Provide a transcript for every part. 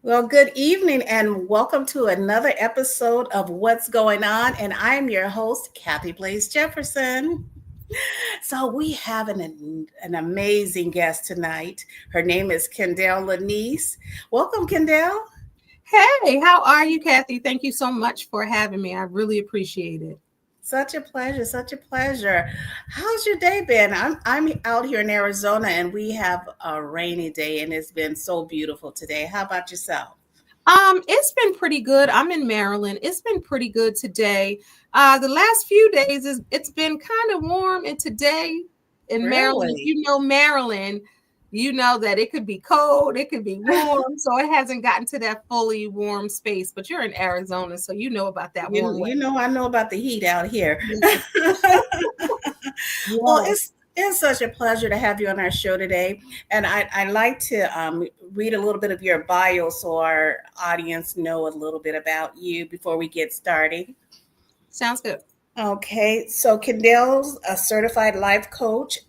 Well, good evening and welcome to another episode of What's Going On. And I'm your host, Kathy Blaze Jefferson. So, we have an amazing guest tonight. Her name is Kendell Lenice. Welcome, Kendell. Hey, how are you, Kathy? Thank you so much for having me. I really appreciate it. Such a pleasure, such a pleasure. How's your day been? I'm out here in Arizona and we have a rainy day and it's been so beautiful today. How about yourself? It's been pretty good. I'm in Maryland. It's been pretty good today. The last few days it's been kind of warm, and today in Maryland, if Really? you know Maryland, you know that it could be cold, it could be warm, so it hasn't gotten to that fully warm space. But you're in Arizona, so you know about that You, warm you weather. know, I know about the heat out here. Yes, Well, yes. it's such a pleasure to have you on our show today. And I'd like to read a little bit of your bio so our audience know a little bit about you before we get started. Sounds good. Okay, so Kendall's a certified life coach,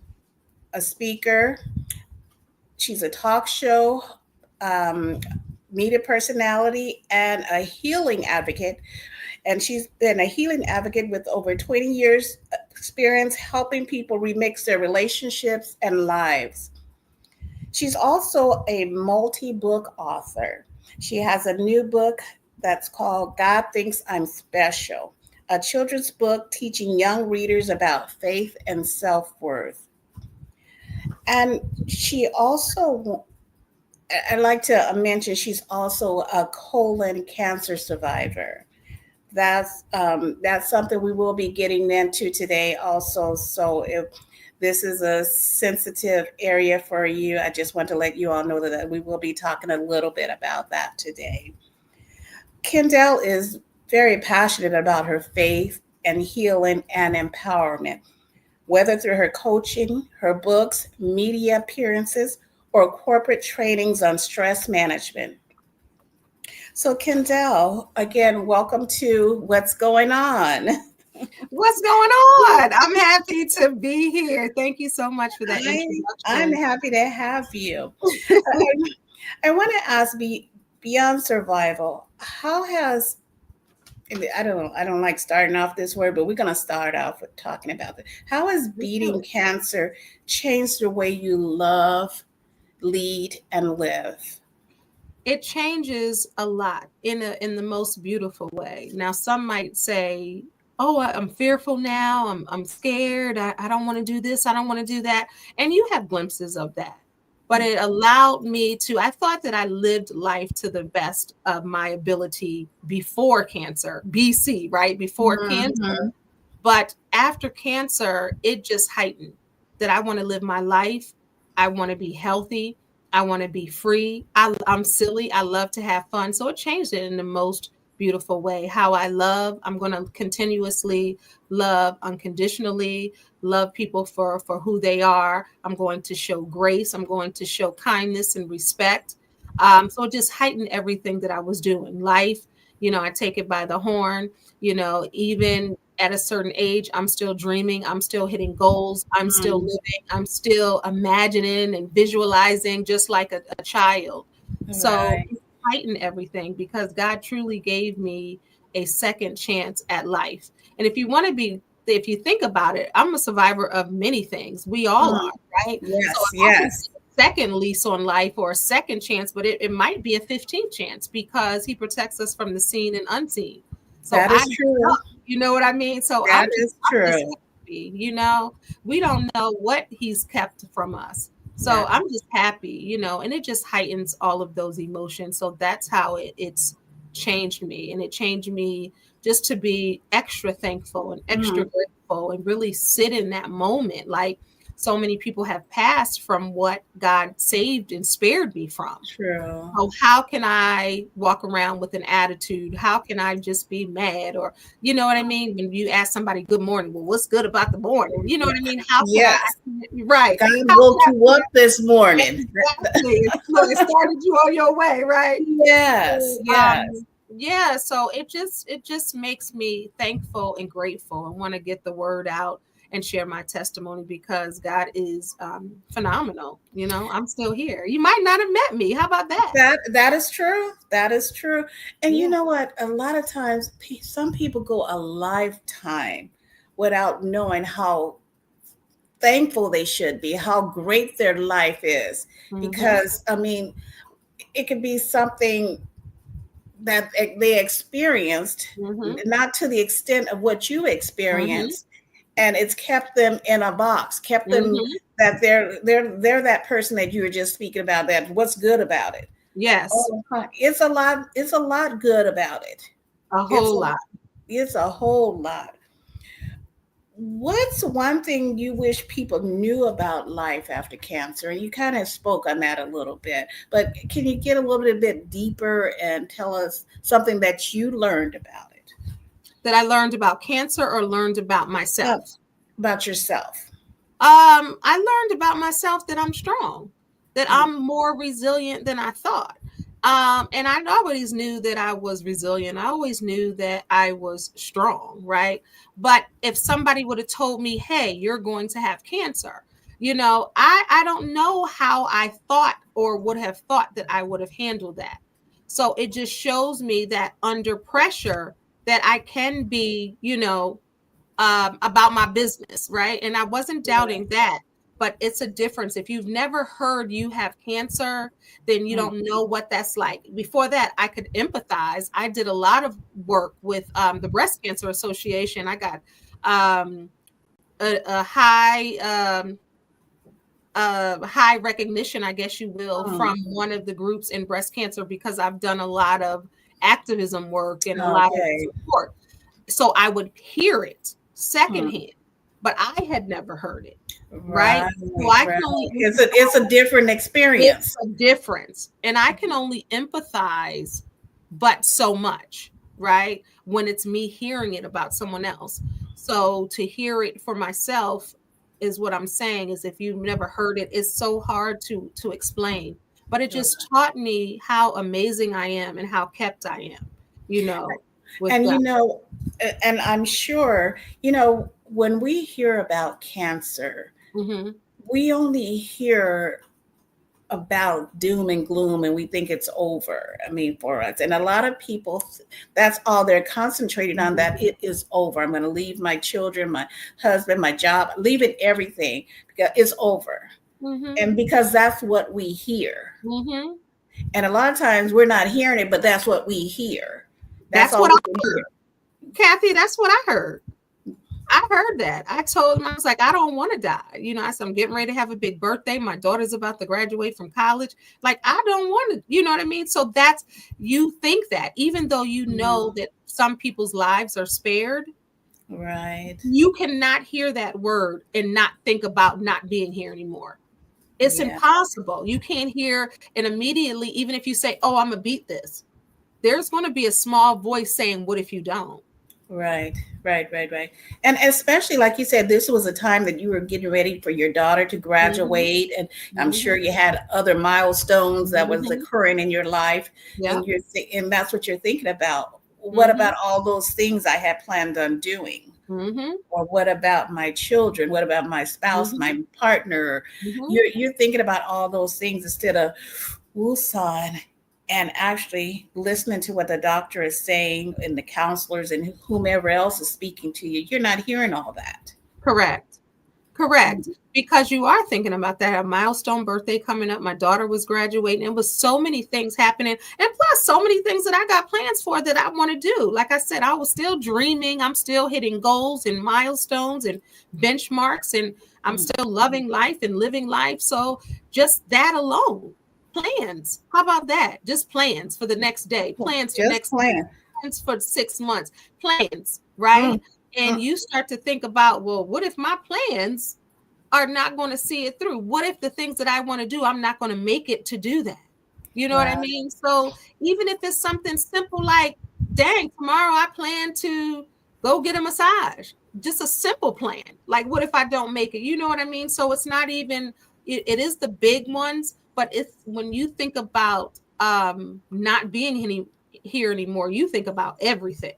a speaker. She's a talk show um, media personality and a healing advocate. And she's been a healing advocate with over 20 years experience helping people remix their relationships and lives. She's also a multi-book author. She has a new book that's called God Thinks I'm Special, a children's book teaching young readers about faith and self-worth. And she also, I'd like to mention, she's also a colon cancer survivor. That's something we will be getting into today also. So if this is a sensitive area for you, I just want to let you all know that we will be talking a little bit about that today. Kendall is very passionate about her faith and healing and empowerment, whether through her coaching, her books, media appearances, or corporate trainings on stress management. So, Kendall, again, welcome to What's Going On. What's going on? I'm happy to be here. Thank you so much for that I'm introduction. happy to have you. I want to ask, beyond survival, how has I don't like starting off this word, but we're going to start off with talking about it. How has beating cancer changed the way you love, lead, and live? It changes a lot in the most beautiful way. Now, some might say, "Oh, I'm fearful now. I'm scared. I don't want to do this. I don't want to do that." And you have glimpses of that. But it allowed me to, I thought that I lived life to the best of my ability before cancer, BC, right? Before cancer. Mhm. But after cancer, it just heightened that I want to live my life. I want to be healthy. I want to be free. I'm silly. I love to have fun. So it changed it in the most beautiful way. How I love, I'm going to continuously love unconditionally, love people for who they are. I'm going to show grace. I'm going to show kindness and respect. So it just heightened everything that I was doing. Life, I take it by the horn, even at a certain age, I'm still dreaming, I'm still hitting goals, I'm still Mm, living, I'm still imagining and visualizing just like a child. So right. it heightened everything because God truly gave me a second chance at life. And if you think about it, I'm a survivor of many things. We all Mm, are, right? So yes, if I can yes. get a second lease on life or a second chance, but it might be a 15th chance because he protects us from the seen and unseen. So That I is true. you know what I mean? So That is I'm just true. happy, we don't know what he's kept from us. So That I'm just happy, and it just heightens all of those emotions. So that's how it's changed me. And it changed me just to be extra thankful and extra mm, grateful and really sit in that moment. Like so many people have passed from what God saved and spared me from. true. So how can I walk around with an attitude? How can I just be mad? Or, you know what I mean? When you ask somebody, good morning, well, what's good about the morning? You know what I mean? How can I, Yes. right? God How woke can you up this I, morning. exactly. Look, it started you on your way, right? Yes, So, yes. yeah, so it just makes me thankful and grateful and want to get the word out. and share my testimony because God is phenomenal. I'm still here. You might not have met me. How about that? That is true. That is true. And you Yeah. know what? A lot of times, some people go a lifetime without knowing how thankful they should be, how great their life is. Mm-hmm. Because, I mean, it could be something that they experienced, Mm-hmm. not to the extent of what you Mm-hmm. experienced, and it's kept them in a box, kept them Mm-hmm. that they're that person that you were just speaking about. That what's good about it? Yes, Oh, it's a lot. It's a lot good about it. a It's whole a lot. it's a whole lot. What's one thing you wish people knew about life after cancer? You kind of spoke on that a little bit, but can you get a little bit deeper and tell us something that you learned about it? That I learned about cancer or learned about Uh, myself. about yourself. I learned about myself that I'm strong, that Mm, I'm more resilient than I thought. And I always knew that I was resilient. I always knew that I was strong, right? But if somebody would have told me, hey, you're going to have cancer, I don't know how I thought or would have thought that I would have handled that. So it just shows me that under pressure, that I can be, about my business, right? And I wasn't right. doubting that, but it's a difference. If you've never heard you have cancer, then you Mm, don't know what that's like. Before that, I could empathize. I did a lot of work with the Breast Cancer Association. I got um, a high recognition, I guess you will, mm. from one of the groups in breast cancer because I've done a lot of activism work and a lot of Okay. support. So I would hear it Mm. secondhand, but I had never heard it, right? Right, So I right. can only It's a different it's experience. a difference. And I can only empathize, but so much, right? When it's me hearing it about someone else. So to hear it for myself is what I'm saying is if you've never heard it, it's so hard to explain. But it just taught me how amazing I am and how kept I am, you know, with And God. and I'm sure, when we hear about cancer, Hmm. we only hear about doom and gloom and we think it's over. I mean, for us. And a lot of people, that's all they're concentrating on, that it is over. I'm going to leave my children, my husband, my job, leaving everything because it's over. Hmm. And because that's what we hear. Hmm. And a lot of times we're not hearing it, but that's what we hear. That's That's all what I we can hear. heard, Kathy. That's what I heard. I heard that. I told him, I was like, I don't want to die. I said, I'm getting ready to have a big birthday. My daughter's about to graduate from college. Like, I don't want to, you know what I mean? So you think that, even though you know that some people's lives are spared, Right. you cannot hear that word and not think about not being here anymore. It's Yeah. impossible. You can't hear, and immediately, even if you say, oh, I'm going to beat this, there's going to be a small voice saying, what if you don't? Right, right. And especially like you said, this was a time that you were getting ready for your daughter to Hmm. graduate, and I'm Hmm. sure you had other milestones that was Hmm. occurring in your life, Yep. and and that's what you're thinking about. What Hmm. about all those things I had planned on doing? Hmm. Or what about my children? What about my spouse, Hmm. my partner? Hmm. You're thinking about all those things instead of woosah and actually listening to what the doctor is saying and the counselors and whomever else is speaking to you. You're not hearing all that. Correct. Correct. Because you are thinking about that. A milestone birthday coming up. My daughter was graduating. It was so many things happening. And plus, so many things that I got plans for that I want to do. Like I said, I was still dreaming. I'm still hitting goals and milestones and benchmarks. And I'm still loving life and living life. So just that alone, plans. How about that? Just plans for the next day, plans for Just next plan. plans for 6 months, plans, Mm, right? mm, And you start to think about, well, what if my plans are not going to see it through? What if the things that I want to do, I'm not going to make it to do that? You know what I right. mean? So even if it's something simple like, dang, tomorrow I plan to go get a massage, just a simple plan. Like, what if I don't make it? You know what I mean? So it's not even, it is the big ones, but it's when you think about not being here anymore, you think about everything.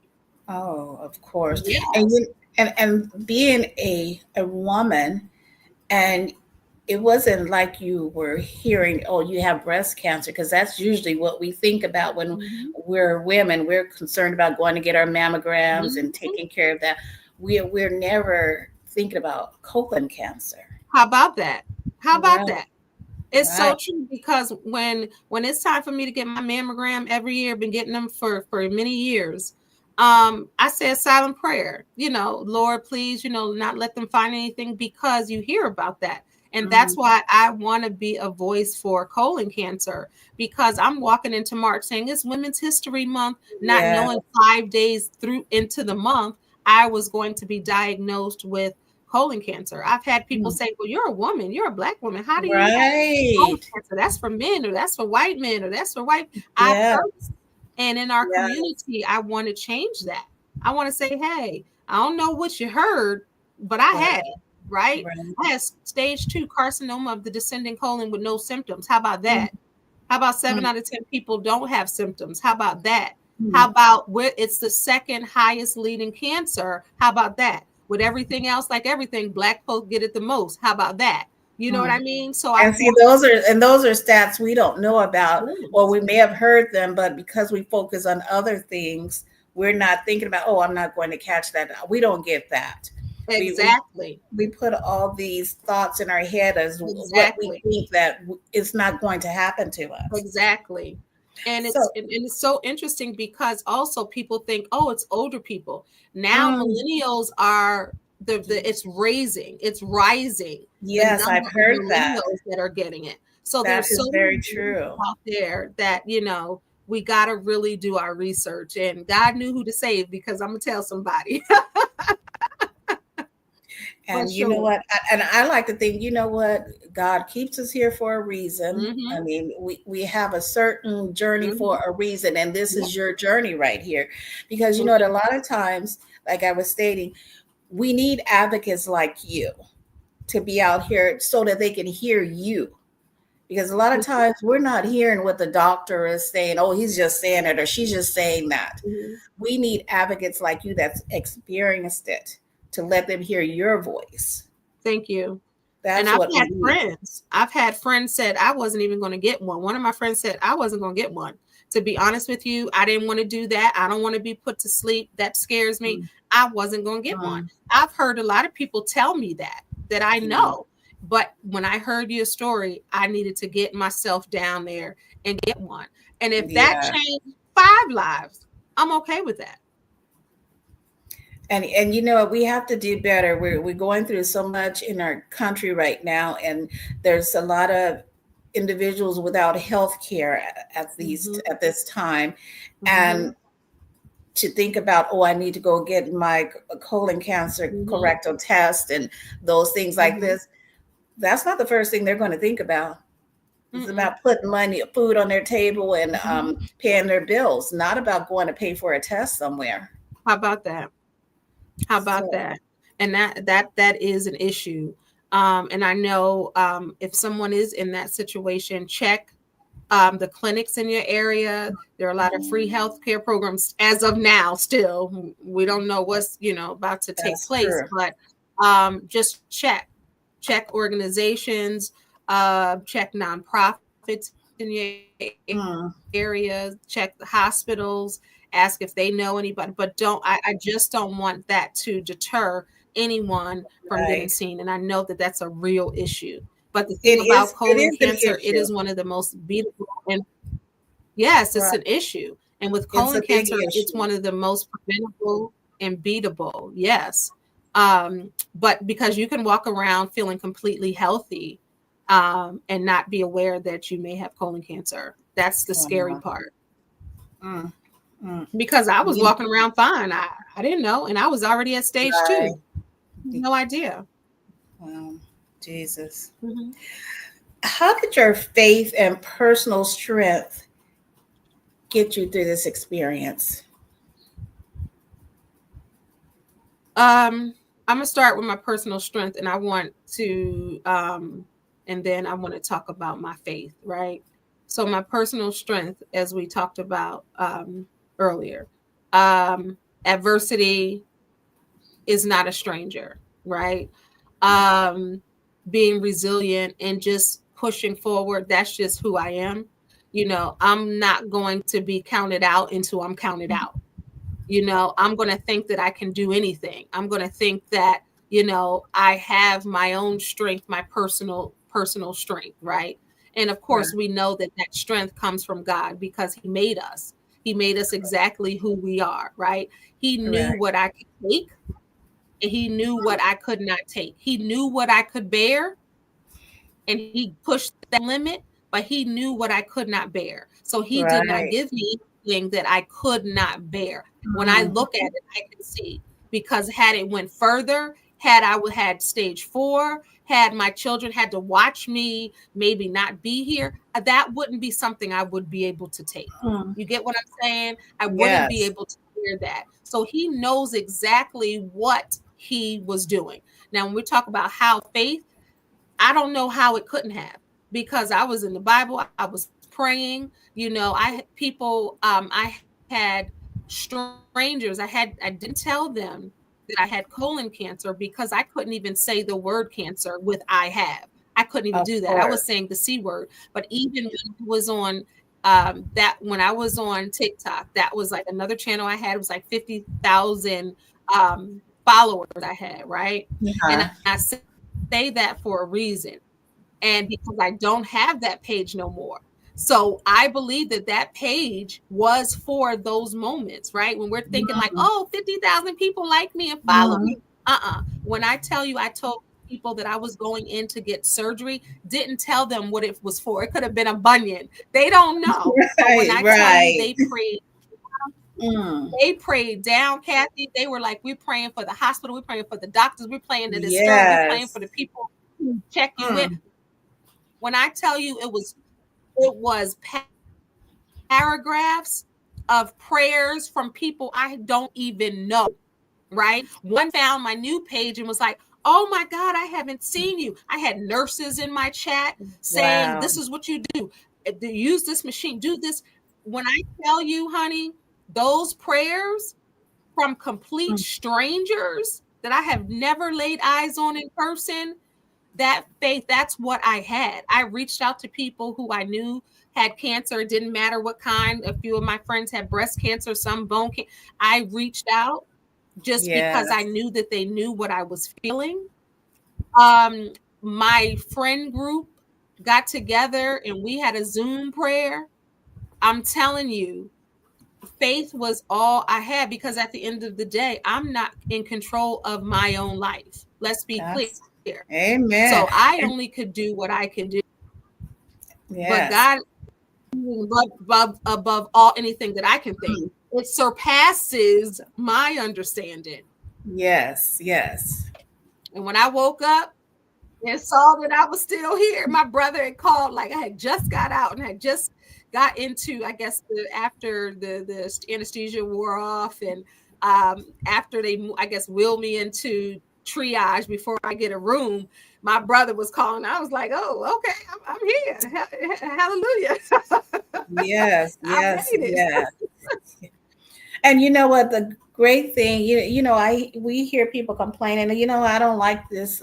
Oh, of course. And Yes. And being a woman, and it wasn't like you were hearing, oh, you have breast cancer, because that's usually what we think about when Mhm. we're women. We're concerned about going to get our mammograms and Mhm. taking care of that. We're never thinking about colon cancer. How about that? How about Right, that? It's so right. true, because when it's time for me to get my mammogram every year, been getting them for many years. I say a silent prayer, Lord, please, not let them find anything, because you hear about that. And that's Mhm. why I want to be a voice for colon cancer, because I'm walking into March saying it's Women's History Month, not Yeah, knowing 5 days through into the month I was going to be diagnosed with colon cancer. I've had people mm, say, well, you're a woman, you're a Black woman. How do you have colon right. cancer? That's for men, or that's for white men, or that's for white. I've Yeah, heard, and in our yeah. community, I want to change that. I want to say, hey, I don't know what you heard, but I Right, had it, right? right. I had stage 2 carcinoma of the descending colon with no symptoms. How about Mm, that? How about seven mm, out of 10 people don't have symptoms? How about that? How mm. about where it's the second highest leading cancer? How about that? With everything else, like everything, Black folk get it the most. How about that? You know what I Mm. mean? So I And see, those are stats we don't know about, or want we may have heard them, but because we focus on other things, we're not thinking about, oh, I'm not going to catch that. We don't get that. We we exactly, we put all these thoughts in our head as what we exactly. think that is not going to happen to us. Exactly. And So, it's so interesting, because also people think, oh, it's older people. Now mm, millennials are the it's rising, the yes, I've number of heard that. millennials that are getting it. So That there's so is many very voices true. out there that, we got to really do our research, and God knew who to save, because I'm gonna tell somebody. For And you know sure. what? And I like to think, you know what? God keeps us here for a reason. I Mm-hmm. mean, we have a certain journey Mm-hmm. for a reason, and this Yep. is your journey right here. Because you Oh, know what? yeah. A lot of times, like I was stating, we need advocates like you to be out here so that they can hear you. Because a lot of times we're not hearing what the doctor is saying. Oh, he's just saying it, or she's just saying that. Mhm. We need advocates like you that's experienced it to let them hear your voice. Thank you. And That's I've what we had need. friends. I've had friends said I wasn't even going to get one. One of my friends said I wasn't going to get one. To be honest with you, I didn't want to do that. I don't want to be put to sleep. That scares me. Mm, I wasn't going to get one. mm, I've heard a lot of people tell me that I mm. know. But when I heard your story, I needed to get myself down there and get one. And if that Yeah. changed 5 lives, I'm okay with that. And you know what, we have to do better. We're going through so much in our country right now, and there's a lot of individuals without health care Mm-hmm. at this time. Mm-hmm. And to think about, oh, I need to go get my colon cancer Mm-hmm. colorectal test and those things like Mm-hmm. this, that's not the first thing they're going to think about. It's Mm-mm. about putting money, food on their table, and Mm-hmm. paying their bills, not about going to pay for a test somewhere. How about that? How about So, that? And that is an issue. And I know, if someone is in that situation, check the clinics in your area. There are a lot of free healthcare programs as of now. Still, we don't know what's about to take that's place, true. but just check organizations, check nonprofits in your Mm, area, check the hospitals, ask if they know anybody. But I just don't want that to deter anyone from getting right. seen. And I know that that's a real issue. But the It thing about is. It colon is an cancer, it issue. is one of the most beatable. And yes, it's Right. an issue. And with It's colon a big cancer, it's issue. one of the most preventable and beatable. Yes. But because you can walk around feeling completely healthy, and not be aware that you may have colon cancer. That's the scary Wow. part. Mm, mm. Because I was You- walking around fine. I didn't know. And I was already at stage right. 2. No idea. Wow. Jesus. Mhm. How did your faith and personal strength get you through this experience? I'm gonna start with my personal strength, and I want to, and then I want to talk about my faith, right? So my personal strength, as we talked about earlier, adversity, is not a stranger, right? Um, Being resilient and just pushing forward, that's just who I am. I'm not going to be counted out until I'm counted out. I'm going to think that I can do anything. I'm going to think that, I have my own strength, my personal strength, right? And of Right. course, we know that that strength comes from God because he made us. He made us exactly who we are, right? He knew Correct. what I could take and he knew what I could not take. He knew what I could bear and he pushed that limit, but he knew what I could not bear. So he did not Right. give me anything that I could not bear. When I Mm. look at it, I can see because had it went further, had I had stage 4, had my children had to watch me maybe not be here, that wouldn't be something I would be able to take. Mm. You get what I'm saying? I wouldn't be Yes. able to bear that. So he knows exactly what he was doing. Now, when we talk about how faith, I don't know how it couldn't have because I was in the Bible, I was praying. I had people, I had strangers, I didn't tell them that I had colon cancer because I couldn't even say the word cancer with I have. I couldn't even Of do that. I was course. saying the C word. But even when I was on when I was on TikTok, that was like another channel I had. It was like 50,000 followers I had, right? And Yeah. I say that for a reason. And because I don't have that page no more. So I believe that that page was for those moments, right? When we're thinking like, Mm. oh, 50,000 people like me and follow Mm. me. When I tell you, I told people that I was going in to get surgery, didn't tell them what it was for. It could have been a bunion. They don't know. But when Right. I tell you Right. Mm. they prayed down, Kathy. They were like, we're praying for the hospital, we're praying for the doctors, we're praying that it's sterile, we're praying Yes. for the people who check you in. Mm. When I tell you it was paragraphs of prayers from people I don't even know, right? One found my new page and was like, oh my God, I haven't seen you. I had nurses in my chat saying, Wow. this is what you do. Use this machine, do this. When I tell you, honey, those prayers from complete Mm. strangers that I have never laid eyes on in person, that faith, that's what I had. I reached out to people who I knew had cancer. It didn't matter what kind. A few of my friends had breast cancer, some bone cancer. I reached out just because I Yes. knew that they knew what I was feeling. Um, my friend group got together and we had a Zoom prayer. I'm telling you, faith was all I had because at the end of the day, I'm not in control of my own life. Let's be clear. That's So amen. I only And could do what I can do, but yes. God above all anything that I can think. Mm. It surpasses my understanding. Yes. Yes. And when I woke up and saw that I was still here, my brother had called like I had just got out and had just got into, I guess, after the anesthesia wore off and after they, I guess, wheeled me into triage before I get a room. My brother was calling. I was like, "Oh, okay, I'm here. Hallelujah! Yes. I Yes. made it." Yes. And you know what? The great thing, we hear people complaining, I don't like this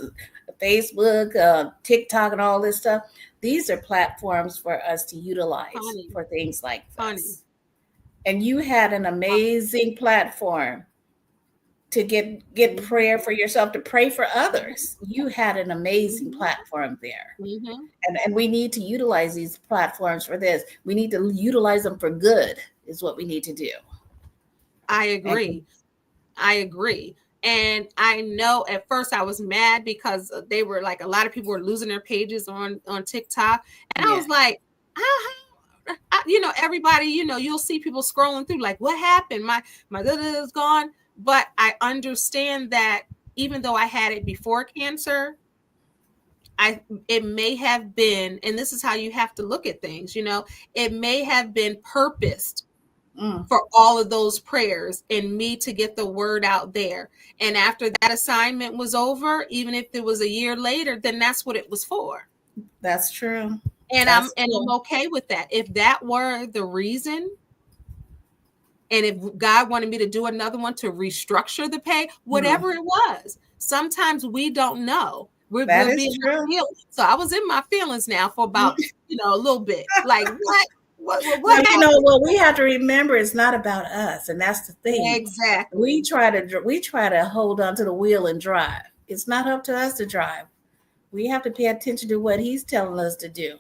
Facebook, TikTok, and all this stuff. These are platforms for us to utilize Honey, for things like honey, this. And you had an amazing platform to get mm-hmm, prayer for yourself, to pray for others. You had an amazing mm-hmm, platform there. mm-hmm. And we need to utilize these platforms for this. We need to utilize them for good, is what we need to do. I And agree. I agree. And I know at first I was mad because they were like a lot of people were losing their pages on TikTok, and I yeah, was like, everybody, you'll see people scrolling through like, what happened? My is gone. But I understand that even though I had it before cancer, I it may have been, and this is how you have to look at things. It may have been purposed mm, for all of those prayers and me to get the word out there. And after that assignment was over, even if it was a year later, then that's what it was for. that's true. And I'm That's and true. I'm okay with that. If that were the reason, And if God wanted me to do another one to restructure the pay, whatever it was, sometimes we don't know. That We'll be is in our true. feelings. So I was in my feelings now for about, a little bit. Like, what? Now, What happened? what we have to remember is not about us, and that's the thing. Exactly. We try to hold onto the wheel and drive. It's not up to us to drive. We have to pay attention to what He's telling us to do.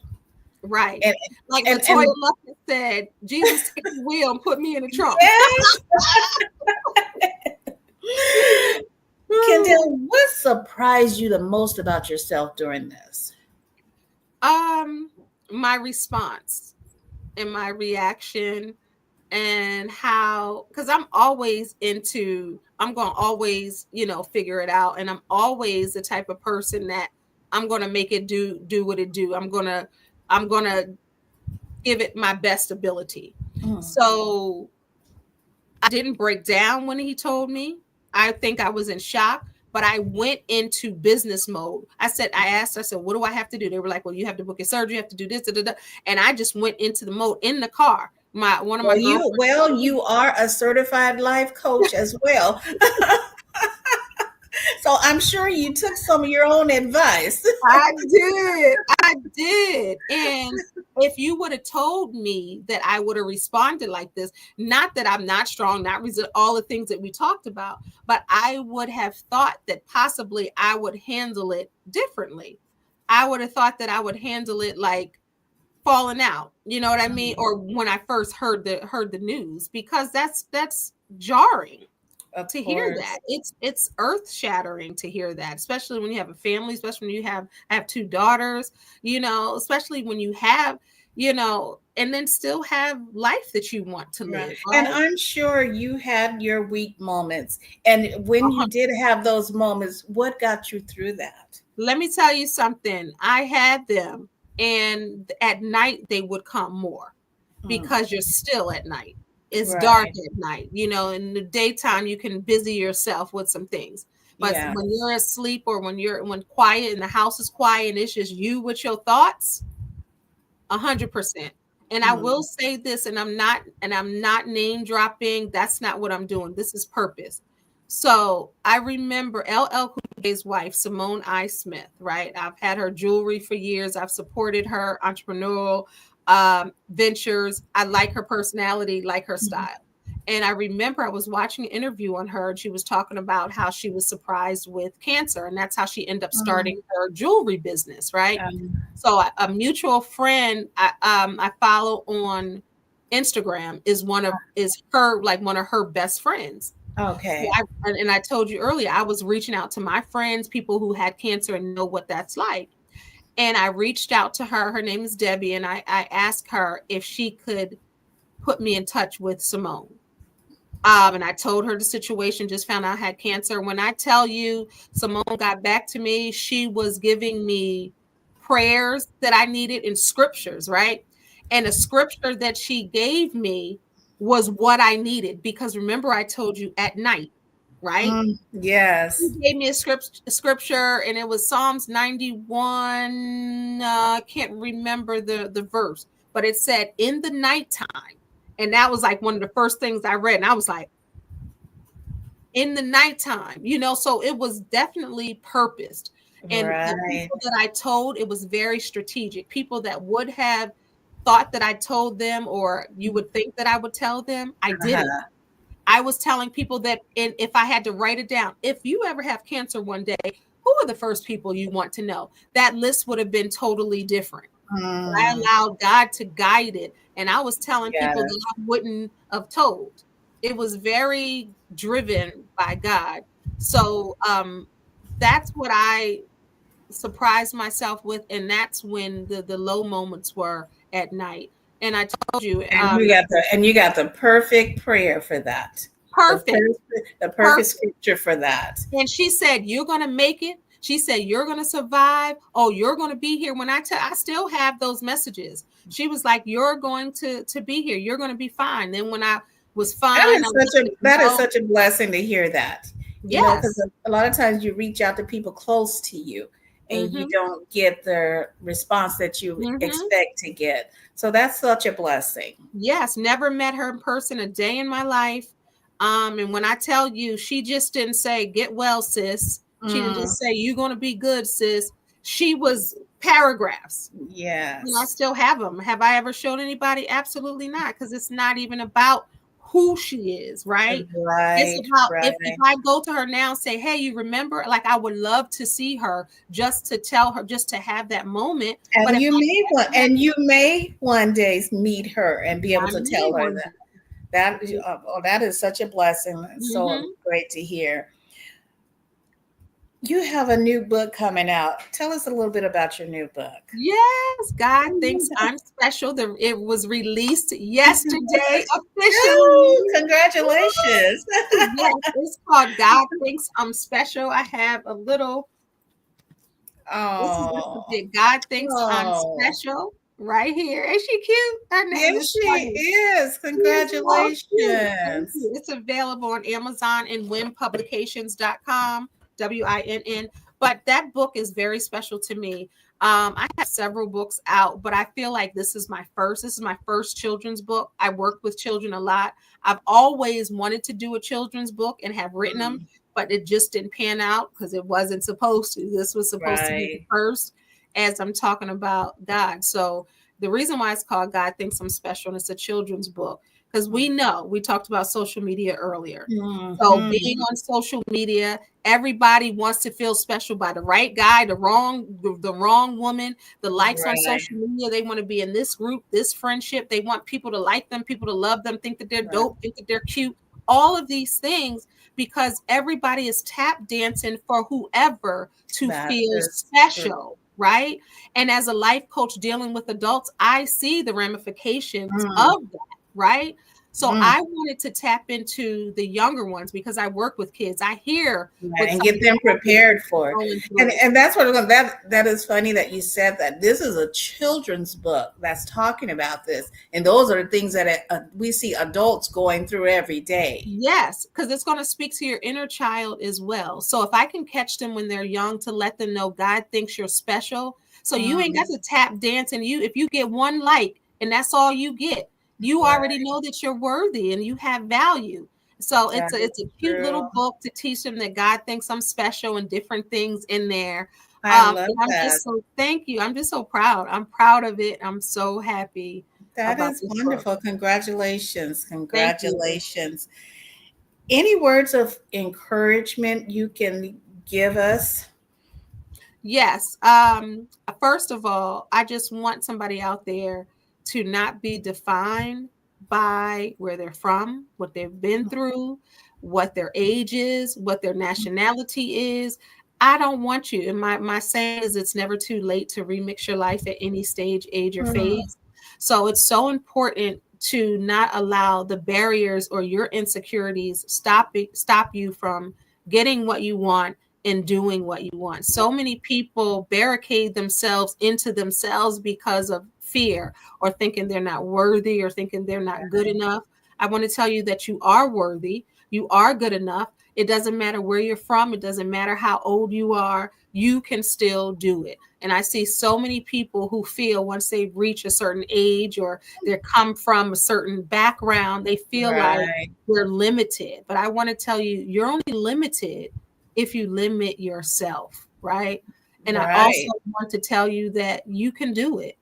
Right. And Like Latoya and Luckett said, Jesus, take the wheel and put me in the trunk. yes, Kendell, what surprised you the most about yourself during this? My response and my reaction and how, because I'm going to always, figure it out. And I'm always the type of person that I'm going to make it do what it do. I'm going to give it my best ability. So I didn't break down when he told me. I think I was in shock, but I went into business mode. I said, what do I have to do? They were like, well, you have to book your surgery, you have to do this, da, da, da. And I just went into the mode in the car. One of my girlfriends. You are a certified life coach as well. So I'm sure you took some of your own advice. I did. And if you would have told me that I would have responded like this, not that I'm not strong, not all the things that we talked about, but I would have thought that possibly I would handle it differently. I would have thought that I would handle it like falling out, you know what I mean? Or when I first heard the news, because that's jarring. To hear that, it's earth shattering to hear that, especially when you have a family, especially when I have 2 daughters, especially when you have, and then still have life that you want to live. Right? And I'm sure you had your weak moments. And when you did have those moments, what got you through that? Let me tell you something. I had them, and at night they would come more because you're still at night. It's dark at night, in the daytime you can busy yourself with some things. But when you're asleep or when quiet and the house is quiet and it's just you with your thoughts, 100%. And I will say this, and I'm not name dropping. That's not what I'm doing. This is purpose. So I remember LL Cool J's wife, Simone I. Smith, right? I've had her jewelry for years. I've supported her entrepreneurial ventures. I like her personality, like her style. And I remember I was watching an interview on her, and she was talking about how she was surprised with cancer, and that's how she ended up starting her jewelry business, right? So a mutual friend I follow on Instagram is one of her best friends. Okay. So I told you earlier, I was reaching out to my friends, people who had cancer and know what that's like. And I reached out to her. Her name is Debbie. And I asked her if she could put me in touch with Simone. And I told her the situation, just found out I had cancer. When I tell you Simone got back to me, she was giving me prayers that I needed in scriptures, right? And a scripture that she gave me was what I needed. Because remember, I told you at night, right? Yes. He gave me a scripture, and it was Psalms 91. Can't remember the verse, but it said in the nighttime. And that was like one of the first things I read. And I was like, in the nighttime, so it was definitely purposed. And the people that I told, it was very strategic. People that would have thought that I told them, or you would think that I would tell them, I didn't. I was telling people that if I had to write it down, if you ever have cancer one day, who are the first people you want to know? That list would have been totally different. I allowed God to guide it. And I was telling people that I wouldn't have told. It was very driven by God. So that's what I surprised myself with. And that's when the low moments were at night. And I told you, and you got the perfect prayer for that. Perfect. The perfect scripture for that. And she said, "You're going to make it." She said, "You're going to survive. Oh, you're going to be here." When I still have those messages. She was like, "You're going to be here. You're going to be fine." Then when I was fine, that is such a blessing to hear that. Yes. Because a lot of times you reach out to people close to you, and you Mm-hmm. don't get the response that you Mm-hmm. expect to get. So that's such a blessing. Yes, never met her in person a day in my life. And when I tell you, she just didn't say, "Get well, sis." She didn't Mm, just say, "You're gonna be good, sis." She was paragraphs. And I yes. still have them. Have I ever shown anybody? Absolutely not, because it's not even about who she is, right? It's Right, about if right. I go to her now and say, "Hey, you remember?" Like I would love to see her, just to tell her, just to have that moment. But And if I can't have you may one day meet her and be able I to may tell her one that. day. That is such a blessing. It's so Mm-hmm. great to hear. You have a new book coming out. Tell us a little bit about your new book. Yes, God thinks I'm special. It was released yesterday officially. Oh, congratulations. Yes, it's called God Thinks I'm Special. I have a little, this is just a Oh, bit. God Thinks I'm oh. Special right here. Is she cute? Her name Yes, is she funny. is. She is so cute. Thank Congratulations. you. It's available on Amazon and winpublications.com, WINN. But that book is very special to me. I have several books out, but I feel like this is my first. This is my first children's book. I work with children a lot. I've always wanted to do a children's book and have written them, Mm, but it just didn't pan out because it wasn't supposed to. This was supposed to be the right. first, as I'm talking about God. So the reason why it's called God Thinks I'm Special, and it's a children's book, because we know we talked about social media earlier. So being Mm-hmm. on social media, everybody wants to feel special by the right guy, the wrong woman. The likes on Right, social media, they want to be in this group, this friendship. They want people to like them, people to love them, think that they're right. dope, think that they're cute. All of these things, because everybody is tap dancing for whoever to That feel is true. special, right? And as a life coach dealing with adults, I see the ramifications Mm, of that, right? So mm. I wanted to tap into the younger ones because I work with kids. I hear Right, what and some of get the them older prepared ones for it. are going And through. that's what that is funny that you said that. This is a children's book that's talking about this, and those are the things that we see adults going through every day. Yes, because it's going to speak to your inner child as well. So if I can catch them when they're young to let them know God thinks you're special. So you ain't got Mm, to tap dance, and you if you get one like and that's all you get, you already right, know that you're worthy and you have value. So that it's is a cute true. little book to teach them that God thinks I'm special and different things in there. I love And I'm that. just so thank you. I'm just so proud. I'm proud of it. I'm so happy That about is this book. wonderful. Congratulations. Thank you. Congratulations. Any words of encouragement you can give us? Yes. First of all, I just want somebody out there to not be defined by where they're from, what they've been through, what their age is, what their nationality is. I don't want you. And my saying is it's never too late to remix your life at any stage, age, or Mm, phase. So it's so important to not allow the barriers or your insecurities stop you from getting what you want and doing what you want. So many people barricade themselves into themselves because of fear or thinking they're not worthy or thinking they're not good enough. I want to tell you that you are worthy. You are good enough. It doesn't matter where you're from. It doesn't matter how old you are. You can still do it. And I see so many people who feel once they reach a certain age or they come from a certain background, they feel like right, they're limited. But I want to tell you, you're only limited if you limit yourself, right? And I also right. want to tell you that you can do it.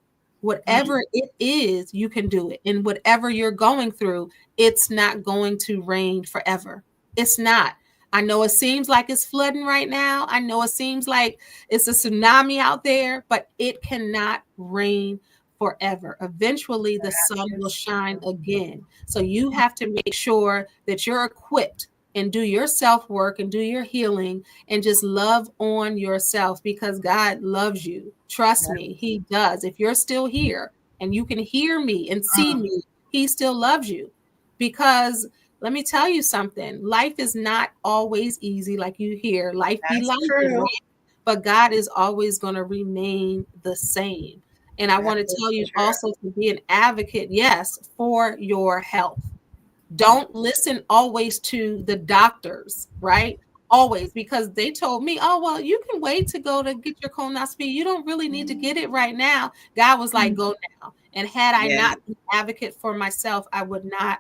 Mm, Whatever it is, you can do it. And whatever you're going through, it's not going to rain forever. It's not. I know it seems like it's flooding right now. I know it seems like it's a tsunami out there, but it cannot rain forever. Eventually, the that sun will is shine true. again. So you have to make sure that you're equipped and do your self work and do your healing and just love on yourself because God loves you. Trust me, He does. If you're still here and you can hear me and see Mm, me, He still loves you. Because let me tell you something, life is not always easy, like you hear. Life be that's life, true. but God is always going to remain the same. And I That want to is tell you true. also to be an advocate, yes, for your health. Don't listen always to the doctors, right? always, because they told me, oh, well, you can wait to go to get your colonoscopy. You don't really need to get it right now. God was like, go now. And had I Yeah. not been an advocate for myself, I would not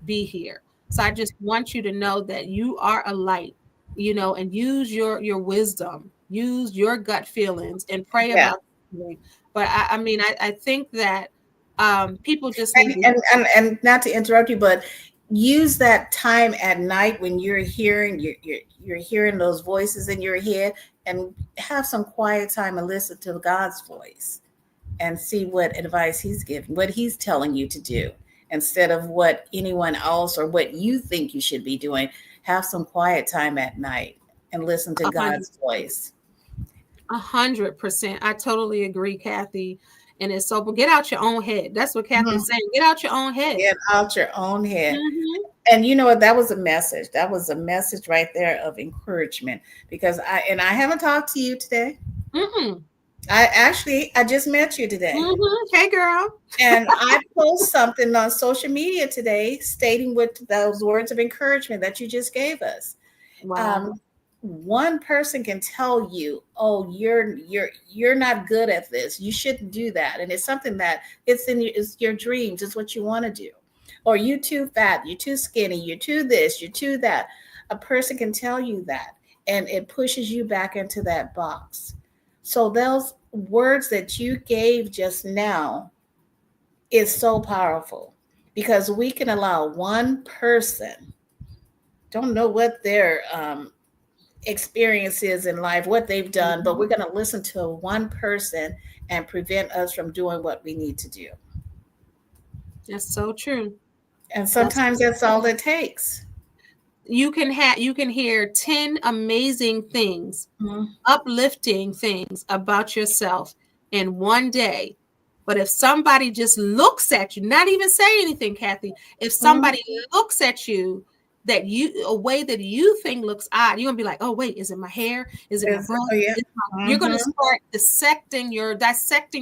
be here. So I just want you to know that you are a light, and use your wisdom, use your gut feelings, and pray Yeah. about it. But I mean, I think that people just need And, and not to interrupt you, but use that time at night when you're hearing those voices in your head, and have some quiet time and listen to God's voice and see what advice he's giving, what he's telling you to do, instead of what anyone else or what you think you should be doing. Have some quiet time at night and listen to 100. God's voice. 100%. I totally agree, Kathy. And it's so, but get out your own head. That's what Kathy's Mhm. saying. Get out your own head. Get out your own head. Mm-hmm. And you know what? That was a message. That was a message right there of encouragement, because I haven't talked to you today. Mm-hmm. I just met you today. Mm-hmm. Hey, girl. And I post something on social media today stating what those words of encouragement that you just gave us. Wow. Um, one person can tell you, "Oh, you're not good at this. You shouldn't do that." And it's something that it's your dreams. It's what you want to do. Or you too fat. You're too skinny. You're too this. You're too that. A person can tell you that, and it pushes you back into that box. So those words that you gave just now is so powerful, because we can allow one person, don't know what their experience is in life, what they've done, but we're going to listen to one person and prevent us from doing what we need to do. That's so true. And That's sometimes so that's all true. it takes. You can hear 10 amazing things, Mhm. uplifting things about yourself in one day. But if somebody just looks at you, not even say anything, Kathy, if Mhm. somebody looks at you a way that you think looks odd, you're gonna be like, oh wait, is it my hair? Is it my breath? Oh yeah. You're gonna Hmm. start dissecting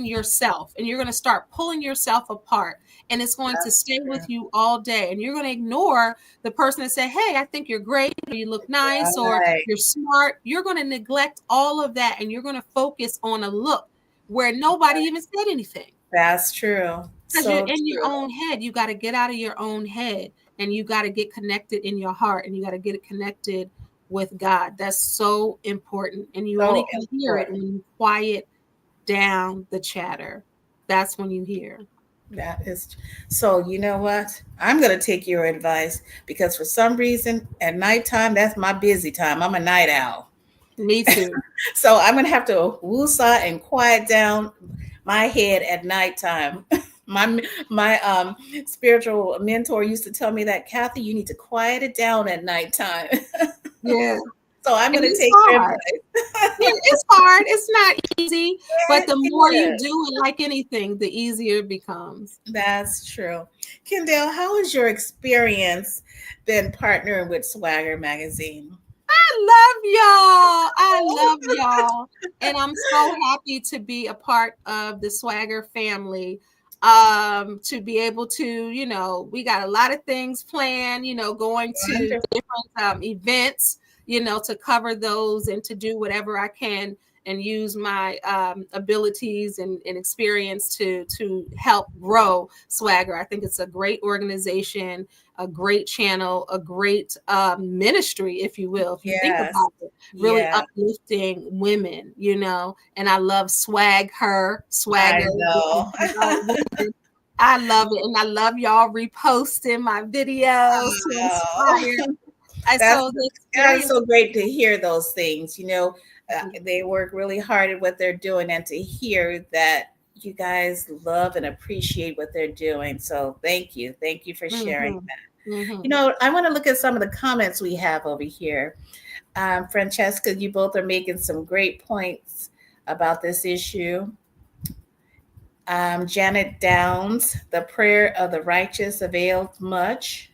yourself, and you're gonna start pulling yourself apart, and it's going to That's stay true. with you all day. And you're gonna ignore the person that say, hey, I think you're great, or you look nice, or Right. you're smart. You're gonna neglect all of that, and you're gonna focus on a look where nobody even said anything. That's true. Because you're So in your true. own head. You got to get out of your own head, and you got to get connected in your heart, and you got to get it connected with God. That's so important. And you only So can hear it when important. you quiet down the chatter. That's when you hear. That is so. You know what? I'm going to take your advice, because for some reason at nighttime, that's my busy time. I'm a night owl. Me too. So I'm going to have to woosah and quiet down my head at nighttime. My spiritual mentor used to tell me that, Kathy, you need to quiet it down at nighttime. Yeah. So I'm And going to it's take your hard. advice. Yeah, it's hard. It's not easy, but the It more you is. do it, like anything, the easier it becomes. That's true. Kendall, how has your experience been partnering with Swagger Magazine? I love y'all. And I'm so happy to be a part of the Swagger family. To be able to, we got a lot of things planned, going to Wonderful. different events, to cover those and to do whatever I can and use my abilities and experience to help grow Swagger. I think it's a great organization, a great channel, a great ministry, if you will, if you think Yes. about it, really Yeah, uplifting women, and I love I swagger. know. I love it. And I love y'all reposting my videos to Oh, inspire. And that's so the that's experience. so great to hear those things. They work really hard at what they're doing, and to hear that you guys love and appreciate what they're doing. So thank you for sharing Mhm, that. mhm. I want to look at some of the comments we have over here. Francesca, you both are making some great points about this issue. Janet Downs, the prayer of the righteous avails much.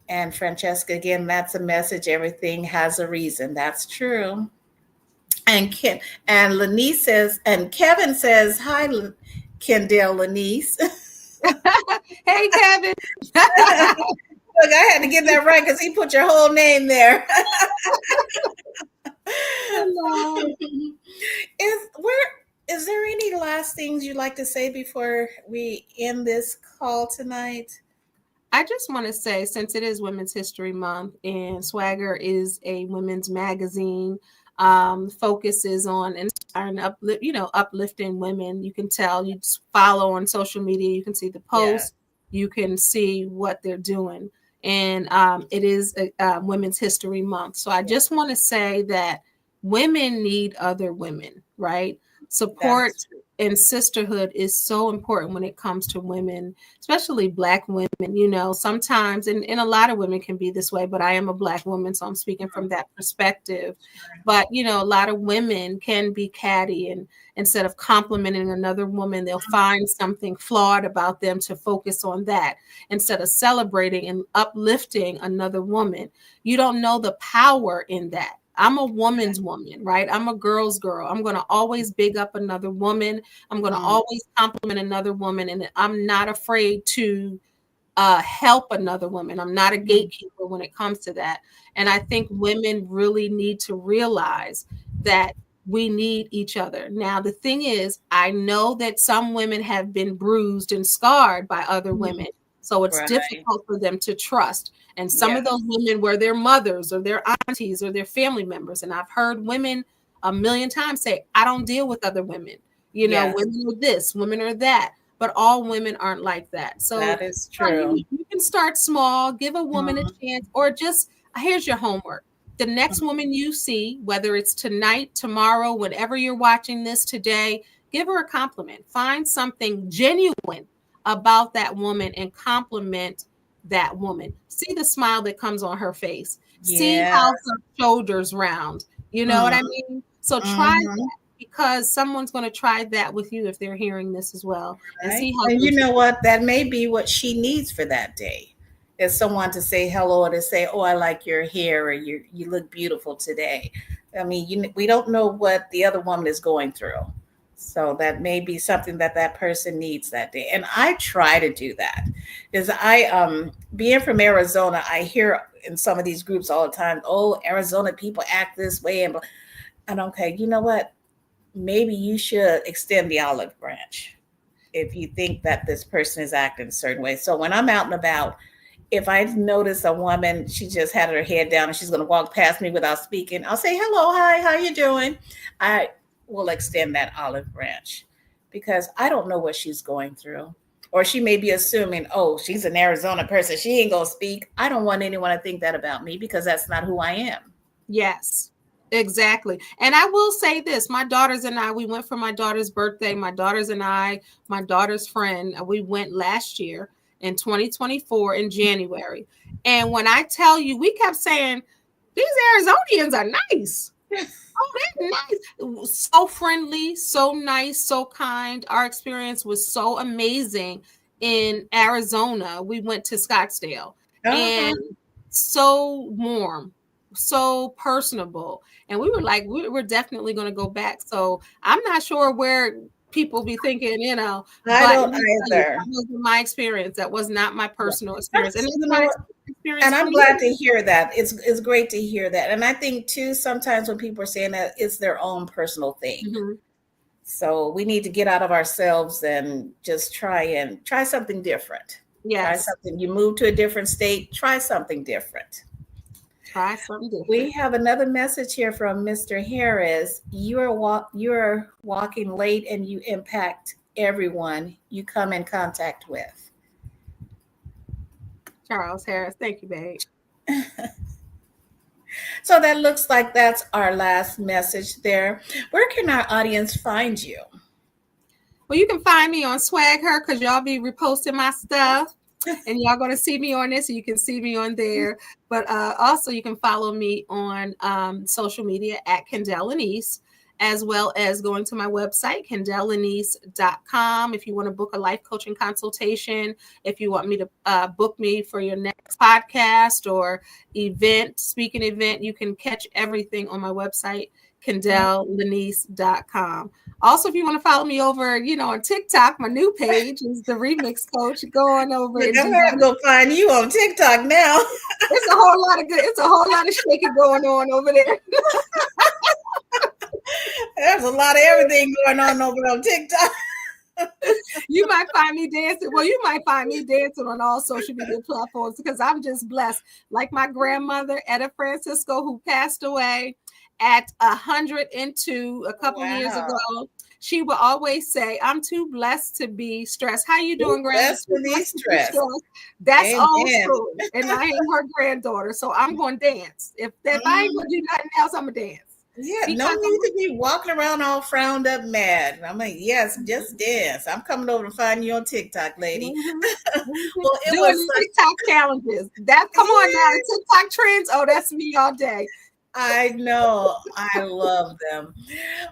And Francesca, again, that's a message. Everything has a reason. That's true. And Lenice says, and Kevin says, hi, Kendell, Lenice. Hey, Kevin. Look, I had to get that right because he put your whole name there. Hello. Is there any last things you'd like to say before we end this call tonight? I just want to say, since it is Women's History Month and Swagger is a women's magazine, focuses on inspiring, uplifting women. You can tell. You just follow on social media. You can see the posts. Yeah. You can see what they're doing, and it is a Women's History Month. So I just want to say that women need other women, right? Support and sisterhood is so important when it comes to women, especially Black women. You know, sometimes, and a lot of women can be this way, but I am a Black woman, so I'm speaking from that perspective. But, you know, a lot of women can be catty, and instead of complimenting another woman, they'll find something flawed about them to focus on that instead of celebrating and uplifting another woman. You don't know the power in that. I'm a woman's woman, right? I'm a girl's girl. I'm going to always big up another woman. I'm going to always compliment another woman. And I'm not afraid to help another woman. I'm not a gatekeeper when it comes to that. And I think women really need to realize that we need each other. Now, the thing is, I know that some women have been bruised and scarred by other women. So it's difficult for them to trust. And some of those women were their mothers or their aunties or their family members. And I've heard women a million times say, I don't deal with other women. You know, women are this, women are that. But all women aren't like that. So that is true. You can start small, give a woman a chance, or just, here's your homework. The next woman you see, whether it's tonight, tomorrow, whenever you're watching this today, give her a compliment. Find something genuine about that woman and compliment that woman. See the smile that comes on her face. See how her shoulders round. You know what I mean? So try that, because someone's going to try that with you if they're hearing this as well. And see how. And you know what? That may be what she needs for that day. Is someone to say hello or to say, "Oh, I like your hair," or "You look beautiful today." I mean, we don't know what the other woman is going through. So that may be something that person needs that day. And I try to do that because being from Arizona, I hear in some of these groups all the time, oh, Arizona people act this way. And okay, you know what? Maybe you should extend the olive branch if you think that this person is acting a certain way. So when I'm out and about, if I notice a woman, she just had her head down and she's going to walk past me without speaking, I'll say, hello, hi, how you doing? I will extend that olive branch because I don't know what she's going through. Or she may be assuming, oh, she's an Arizona person, she ain't going to speak. I don't want anyone to think that about me because that's not who I am. Yes, exactly. And I will say this, my daughters and I, we went for my daughter's birthday. My daughters and I, my daughter's friend, we went last year in 2024 in January. And when I tell you, we kept saying, these Arizonians are nice. Oh, they're nice. So friendly, so nice, so kind. Our experience was so amazing in Arizona. We went to Scottsdale and so warm, so personable. And we were like, we're definitely going to go back. So I'm not sure where people be thinking, you know, I don't either. That wasn't my experience. That was not my personal experience. And it's my experience. And I'm glad to hear that. It's great to hear that. And I think too, sometimes when people are saying that, it's their own personal thing. So we need to get out of ourselves and just try something different. Yes. Try something. You move to a different state, try something different. Try something different. We have another message here from Mr. Harris. You're walking late and you impact everyone you come in contact with. Charles Harris, thank you, babe. So that looks like that's our last message there. Where can our audience find you? Well, you can find me on Swag Her because y'all be reposting my stuff. And y'all going to see me on this, so you can see me on there. But also you can follow me on social media at Kendell Lenice, as well as going to my website, KendellLenice.com. If you want to book a life coaching consultation, if you want me to book me for your next podcast or event, speaking event, you can catch everything on my website, KendellLenice.com. Also, if you want to follow me over, on TikTok, my new page is the Remix Coach. Go on over Look, and I'm do gonna have to that. go find you on TikTok now. It's a whole lot of good. It's a whole lot of shaking going on over there. There's a lot of everything going on over on TikTok. You might find me dancing. Well, you might find me dancing on all social media platforms because I'm just blessed. Like my grandmother, Etta Francisco, who passed away at 102 a couple years Wow. ago. She would always say, "I'm too blessed to be stressed." How you doing, Grandma? Blessed Too with blessed these to be stress. stressed. That's old Amen. school, and I am her granddaughter, so I'm going to dance. If I ain't going to do nothing else, I'm going to dance. Yeah, no Because need to be walking around all frowned up mad. I'm like, yes, just dance. I'm coming over to find you on TikTok, lady. Mhm. Well, it Doing was the such, TikTok challenges. Come on now, yeah, the TikTok trends. Oh, that's me all day. I know. I love them.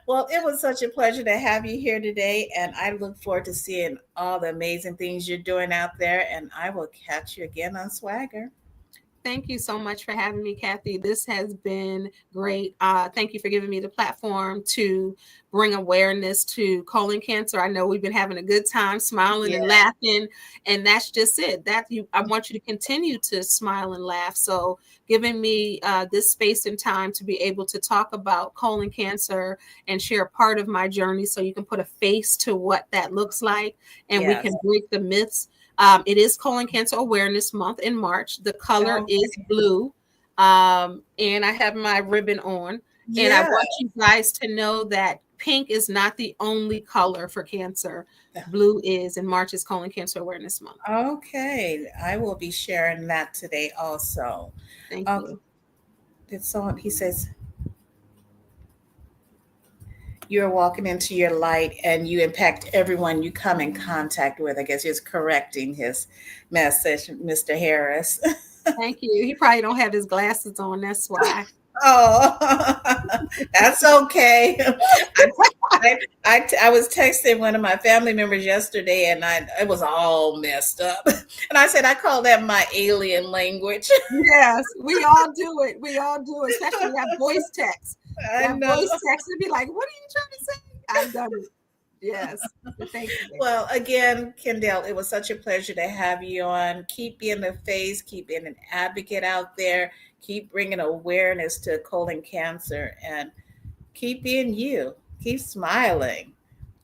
Well, it was such a pleasure to have you here today, and I look forward to seeing all the amazing things you're doing out there, and I will catch you again on Swagger. Thank you so much for having me, Kathy. This has been great. Thank you for giving me the platform to bring awareness to colon cancer. I know we've been having a good time smiling and Yeah. laughing, and that's just it. I want you to continue to smile and laugh. So, giving me this space and time to be able to talk about colon cancer and share a part of my journey, so you can put a face to what that looks like, and we Yes. can break the myths. It is Colon Cancer Awareness Month in March. The color Okay. is blue. And I have my ribbon on. And I Yeah. want you guys to know that pink is not the only color for cancer. Blue is, and March is Colon Cancer Awareness Month. Okay. I will be sharing that today also. Thank Oh, you. did someone, he says, you're walking into your light and you impact everyone you come in contact with. I guess he's correcting his message, Mr. Harris. Thank you. He probably don't have his glasses on. That's why. Oh, that's okay. I was texting one of my family members yesterday and it was all messed up. And I said, I call that my alien language. Yes, we all do it. We all do it, especially that voice text. I That know. voice text would be like, "What are you trying to say?" I've done it. Yes. Thank you. Well, again, Kendell, it was such a pleasure to have you on. Keep being the face, keep being an advocate out there, keep bringing awareness to colon cancer, and keep being you. Keep smiling.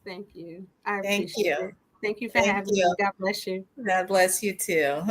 Thank you. I Thank appreciate you. it. Thank you for Thank having you. me. God bless you. God bless you too.